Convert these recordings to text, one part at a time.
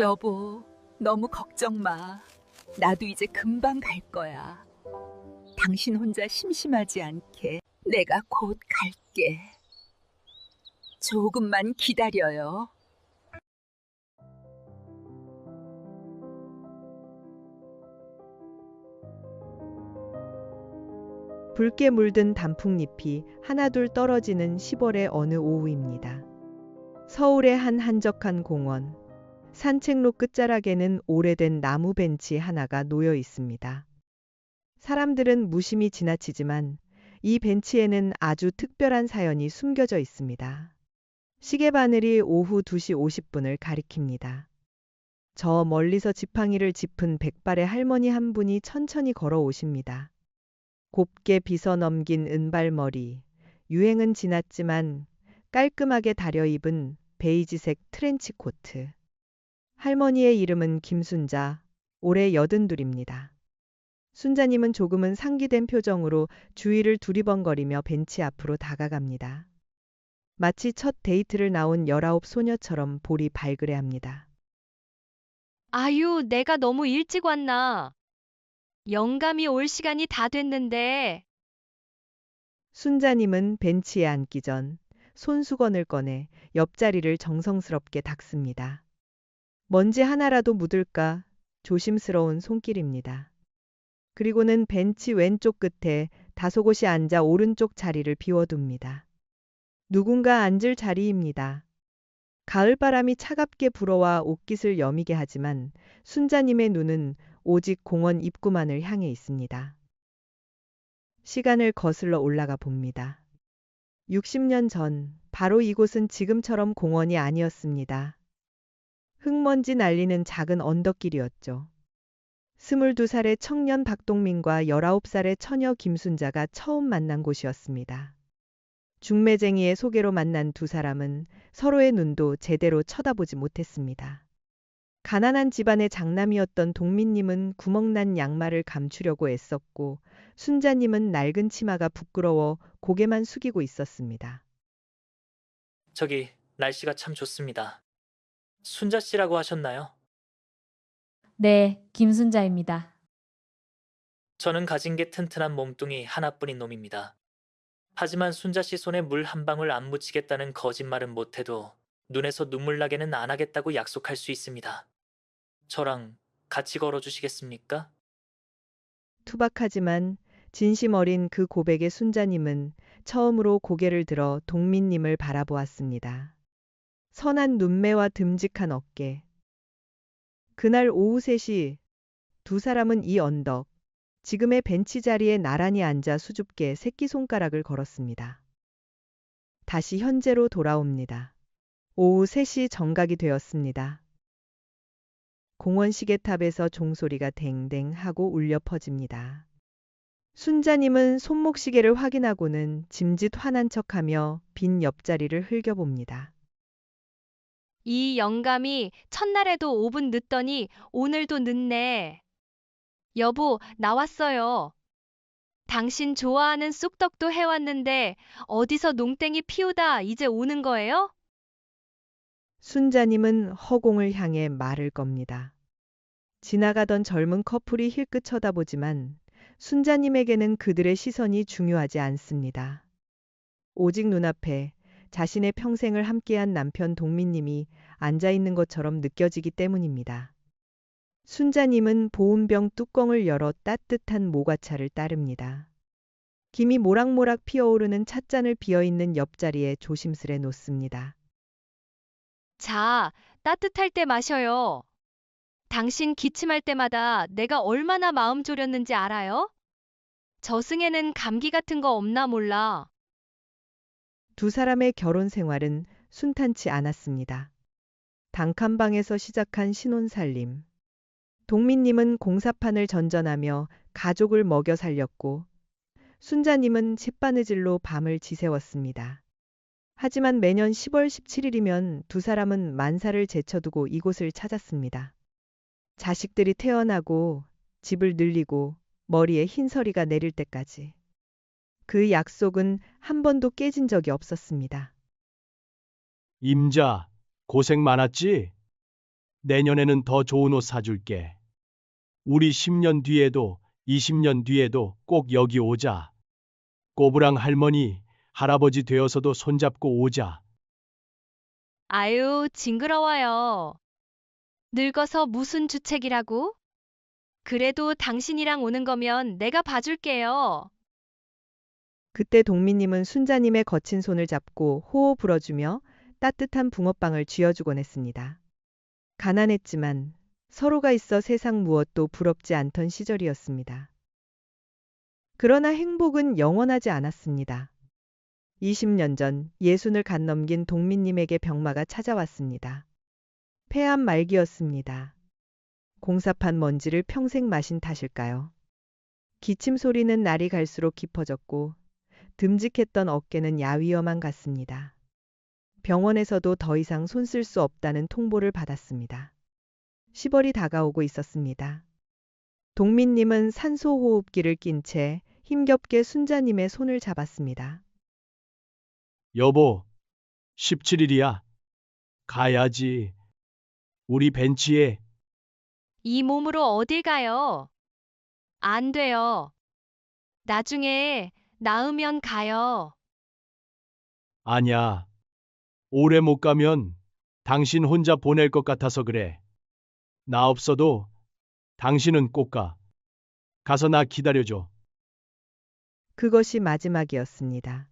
여보, 너무 걱정 마. 나도 이제 금방 갈 거야. 당신 혼자 심심하지 않게 내가 곧 갈게. 조금만 기다려요. 붉게 물든 단풍잎이 하나둘 떨어지는 10월의 어느 오후입니다. 서울의 한 한적한 공원. 산책로 끝자락에는 오래된 나무 벤치 하나가 놓여 있습니다. 사람들은 무심히 지나치지만 이 벤치에는 아주 특별한 사연이 숨겨져 있습니다. 시계 바늘이 오후 2시 50분을 가리킵니다. 저 멀리서 지팡이를 짚은 백발의 할머니 한 분이 천천히 걸어오십니다. 곱게 빗어 넘긴 은발머리, 유행은 지났지만 깔끔하게 다려 입은 베이지색 트렌치 코트. 할머니의 이름은 김순자, 올해 82입니다. 순자님은 조금은 상기된 표정으로 주위를 두리번거리며 벤치 앞으로 다가갑니다. 마치 첫 데이트를 나온 19 소녀처럼 볼이 발그레합니다. 아유, 내가 너무 일찍 왔나? 영감이 올 시간이 다 됐는데. 순자님은 벤치에 앉기 전 손수건을 꺼내 옆자리를 정성스럽게 닦습니다. 먼지 하나라도 묻을까 조심스러운 손길입니다. 그리고는 벤치 왼쪽 끝에 다소곳이 앉아 오른쪽 자리를 비워둡니다. 누군가 앉을 자리입니다. 가을바람이 차갑게 불어와 옷깃을 여미게 하지만 순자님의 눈은 오직 공원 입구만을 향해 있습니다. 시간을 거슬러 올라가 봅니다. 60년 전, 바로 이곳은 지금처럼 공원이 아니었습니다. 흙먼지 날리는 작은 언덕길이었죠. 22살의 청년 박동민과 19살의 처녀 김순자가 처음 만난 곳이었습니다. 중매쟁이의 소개로 만난 두 사람은 서로의 눈도 제대로 쳐다보지 못했습니다. 가난한 집안의 장남이었던 동민님은 구멍난 양말을 감추려고 애썼고 순자님은 낡은 치마가 부끄러워 고개만 숙이고 있었습니다. 저기, 날씨가 참 좋습니다. 순자 씨라고 하셨나요? 네, 김순자입니다. 저는 가진 게 튼튼한 몸뚱이 하나뿐인 놈입니다. 하지만 순자 씨 손에 물 한 방울 안 묻히겠다는 거짓말은 못해도 눈에서 눈물 나게는 안 하겠다고 약속할 수 있습니다. 저랑 같이 걸어주시겠습니까? 투박하지만 진심 어린 그 고백에 순자님은 처음으로 고개를 들어 동민님을 바라보았습니다. 선한 눈매와 듬직한 어깨. 그날 오후 3시 두 사람은 이 언덕, 지금의 벤치 자리에 나란히 앉아 수줍게 새끼손가락을 걸었습니다. 다시 현재로 돌아옵니다. 오후 3시 정각이 되었습니다. 공원 시계탑에서 종소리가 댕댕 하고 울려 퍼집니다. 순자님은 손목시계를 확인하고는 짐짓 화난 척하며 빈 옆자리를 흘겨봅니다. 이 영감이 첫날에도 5분 늦더니 오늘도 늦네. 여보, 나왔어요. 당신 좋아하는 쑥떡도 해왔는데 어디서 농땡이 피우다 이제 오는 거예요? 순자님은 허공을 향해 말을 겁니다. 지나가던 젊은 커플이 힐끗 쳐다보지만 순자님에게는 그들의 시선이 중요하지 않습니다. 오직 눈앞에 자신의 평생을 함께한 남편 동민님이 앉아있는 것처럼 느껴지기 때문입니다. 순자님은 보온병 뚜껑을 열어 따뜻한 모과차를 따릅니다. 김이 모락모락 피어오르는 찻잔을 비어있는 옆자리에 조심스레 놓습니다. 자, 따뜻할 때 마셔요. 당신 기침할 때마다 내가 얼마나 마음 졸였는지 알아요? 저승에는 감기 같은 거 없나 몰라. 두 사람의 결혼 생활은 순탄치 않았습니다. 단칸방에서 시작한 신혼살림. 동민님은 공사판을 전전하며 가족을 먹여 살렸고 순자님은 칫바느질로 밤을 지새웠습니다. 하지만 매년 10월 17일이면 두 사람은 만사를 제쳐두고 이곳을 찾았습니다. 자식들이 태어나고 집을 늘리고 머리에 흰서리가 내릴 때까지. 그 약속은 한 번도 깨진 적이 없었습니다. 임자, 고생 많았지? 내년에는 더 좋은 옷 사줄게. 우리 10년 뒤에도 20년 뒤에도 꼭 여기 오자. 꼬부랑 할머니, 할아버지 되어서도 손잡고 오자. 아유, 징그러워요. 늙어서 무슨 주책이라고? 그래도 당신이랑 오는 거면 내가 봐줄게요. 그때 동미님은 순자님의 거친 손을 잡고 호호 불어주며 따뜻한 붕어빵을 쥐어주곤 했습니다. 가난했지만 서로가 있어 세상 무엇도 부럽지 않던 시절이었습니다. 그러나 행복은 영원하지 않았습니다. 20년 전 예순을 갓 넘긴 동민님에게 병마가 찾아왔습니다. 폐암 말기였습니다. 공사판 먼지를 평생 마신 탓일까요? 기침 소리는 날이 갈수록 깊어졌고 듬직했던 어깨는 야위어만 갔습니다. 병원에서도 더 이상 손 쓸 수 없다는 통보를 받았습니다. 시벌이 다가오고 있었습니다. 동민님은 산소호흡기를 낀 채 힘겹게 순자님의 손을 잡았습니다. 여보, 17일이야. 가야지. 우리 벤치에. 이 몸으로 어딜 가요? 안 돼요. 나중에 나으면 가요. 아냐. 오래 못 가면 당신 혼자 보낼 것 같아서 그래. 나 없어도 당신은 꼭 가. 가서 나 기다려줘. 그것이 마지막이었습니다.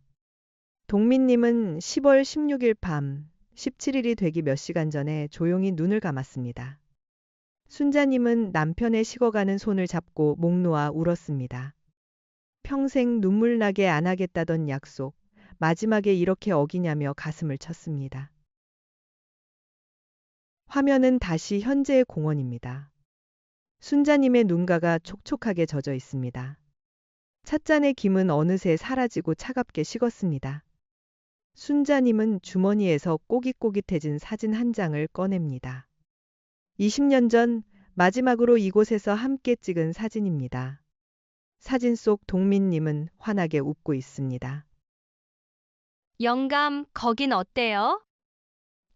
동민님은 10월 16일 밤 17일이 되기 몇 시간 전에 조용히 눈을 감았습니다. 순자님은 남편의 식어가는 손을 잡고 목 놓아 울었습니다. 평생 눈물 나게 안 하겠다던 약속, 마지막에 이렇게 어기냐며 가슴을 쳤습니다. 화면은 다시 현재의 공원입니다. 순자님의 눈가가 촉촉하게 젖어 있습니다. 찻잔의 김은 어느새 사라지고 차갑게 식었습니다. 순자님은 주머니에서 꼬깃꼬깃해진 사진 한 장을 꺼냅니다. 20년 전 마지막으로 이곳에서 함께 찍은 사진입니다. 사진 속 동민님은 환하게 웃고 있습니다. 영감, 거긴 어때요?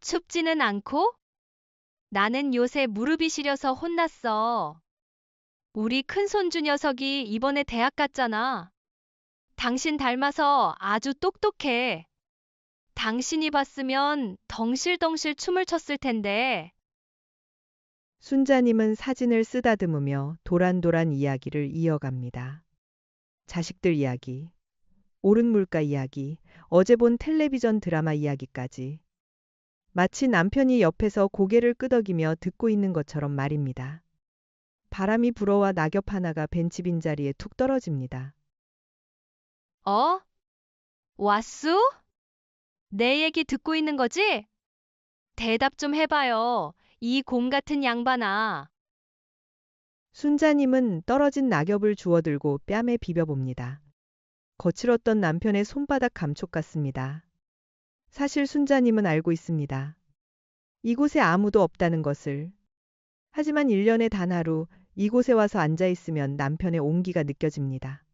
춥지는 않고? 나는 요새 무릎이 시려서 혼났어. 우리 큰손주 녀석이 이번에 대학 갔잖아. 당신 닮아서 아주 똑똑해. 당신이 봤으면 덩실덩실 춤을 췄을 텐데. 순자님은 사진을 쓰다듬으며 도란도란 이야기를 이어갑니다. 자식들 이야기, 오른 물가 이야기, 어제 본 텔레비전 드라마 이야기까지. 마치 남편이 옆에서 고개를 끄덕이며 듣고 있는 것처럼 말입니다. 바람이 불어와 낙엽 하나가 벤치 빈자리에 툭 떨어집니다. 어? 왓수? 내 얘기 듣고 있는 거지? 대답 좀 해봐요. 이 곰 같은 양반아. 순자님은 떨어진 낙엽을 주워들고 뺨에 비벼봅니다. 거칠었던 남편의 손바닥 감촉 같습니다. 사실 순자님은 알고 있습니다. 이곳에 아무도 없다는 것을. 하지만 1년에 단 하루 이곳에 와서 앉아 있으면 남편의 온기가 느껴집니다.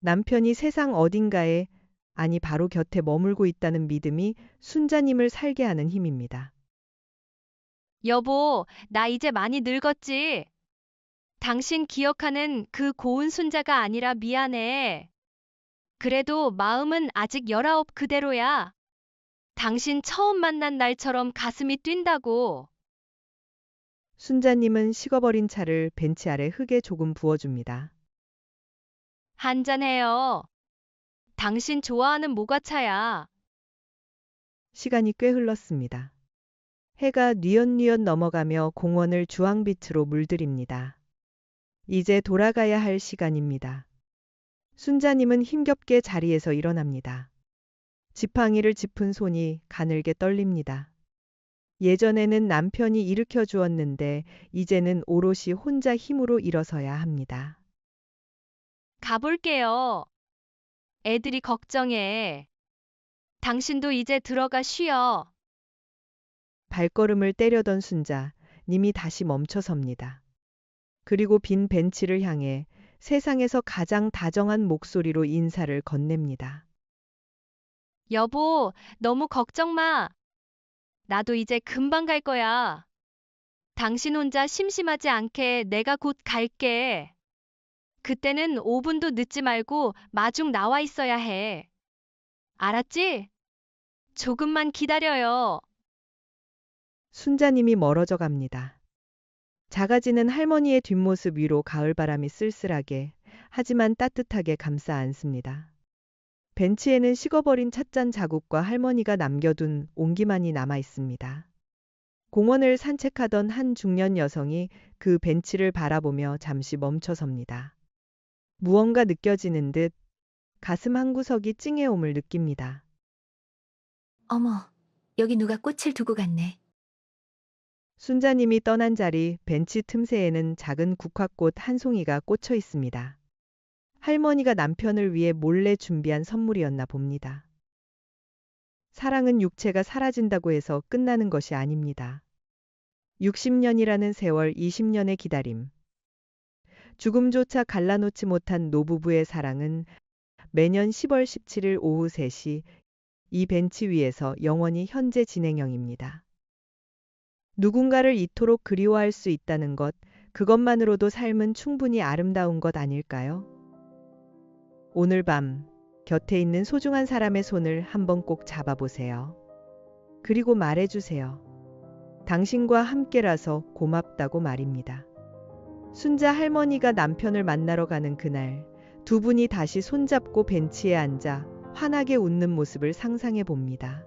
남편이 세상 어딘가에, 아니 바로 곁에 머물고 있다는 믿음이 순자님을 살게 하는 힘입니다. 여보, 나 이제 많이 늙었지? 당신 기억하는 그 고운 순자가 아니라 미안해. 그래도 마음은 아직 19 그대로야. 당신 처음 만난 날처럼 가슴이 뛴다고. 순자님은 식어버린 차를 벤치 아래 흙에 조금 부어줍니다. 한잔해요. 당신 좋아하는 모과차야. 시간이 꽤 흘렀습니다. 해가 뉘엿뉘엿 넘어가며 공원을 주황빛으로 물들입니다. 이제 돌아가야 할 시간입니다. 순자님은 힘겹게 자리에서 일어납니다. 지팡이를 짚은 손이 가늘게 떨립니다. 예전에는 남편이 일으켜 주었는데 이제는 오롯이 혼자 힘으로 일어서야 합니다. 가볼게요. 애들이 걱정해. 당신도 이제 들어가 쉬어. 발걸음을 때려던 순자, 님이 다시 멈춰섭니다. 그리고 빈 벤치를 향해 세상에서 가장 다정한 목소리로 인사를 건넵니다. 여보, 너무 걱정 마. 나도 이제 금방 갈 거야. 당신 혼자 심심하지 않게 내가 곧 갈게. 그때는 5분도 늦지 말고 마중 나와 있어야 해. 알았지? 조금만 기다려요. 순자님이 멀어져 갑니다. 작아지는 할머니의 뒷모습 위로 가을바람이 쓸쓸하게 하지만 따뜻하게 감싸 안습니다. 벤치에는 식어버린 찻잔 자국과 할머니가 남겨둔 온기만이 남아 있습니다. 공원을 산책하던 한 중년 여성이 그 벤치를 바라보며 잠시 멈춰섭니다. 무언가 느껴지는 듯 가슴 한구석이 찡해옴을 느낍니다. 어머, 여기 누가 꽃을 두고 갔네. 순자님이 떠난 자리 벤치 틈새에는 작은 국화꽃 한 송이가 꽂혀 있습니다. 할머니가 남편을 위해 몰래 준비한 선물이었나 봅니다. 사랑은 육체가 사라진다고 해서 끝나는 것이 아닙니다. 60년이라는 세월, 20년의 기다림. 죽음조차 갈라놓지 못한 노부부의 사랑은 매년 10월 17일 오후 3시 이 벤치 위에서 영원히 현재 진행형입니다. 누군가를 이토록 그리워할 수 있다는 것, 그것만으로도 삶은 충분히 아름다운 것 아닐까요? 오늘 밤 곁에 있는 소중한 사람의 손을 한번 꼭 잡아보세요. 그리고 말해주세요. 당신과 함께라서 고맙다고 말입니다. 순자 할머니가 남편을 만나러 가는 그날, 두 분이 다시 손잡고 벤치에 앉아 환하게 웃는 모습을 상상해 봅니다.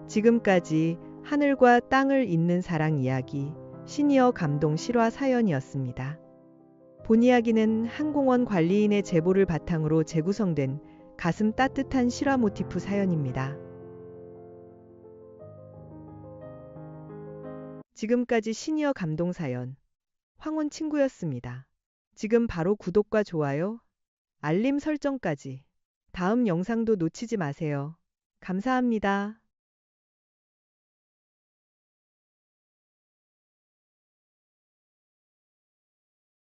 지금까지 하늘과 땅을 잇는 사랑 이야기, 시니어 감동 실화 사연이었습니다. 본 이야기는 항공원 관리인의 제보를 바탕으로 재구성된 가슴 따뜻한 실화 모티프 사연입니다. 지금까지 시니어 감동 사연, 황혼 친구였습니다. 지금 바로 구독과 좋아요, 알림 설정까지. 다음 영상도 놓치지 마세요. 감사합니다.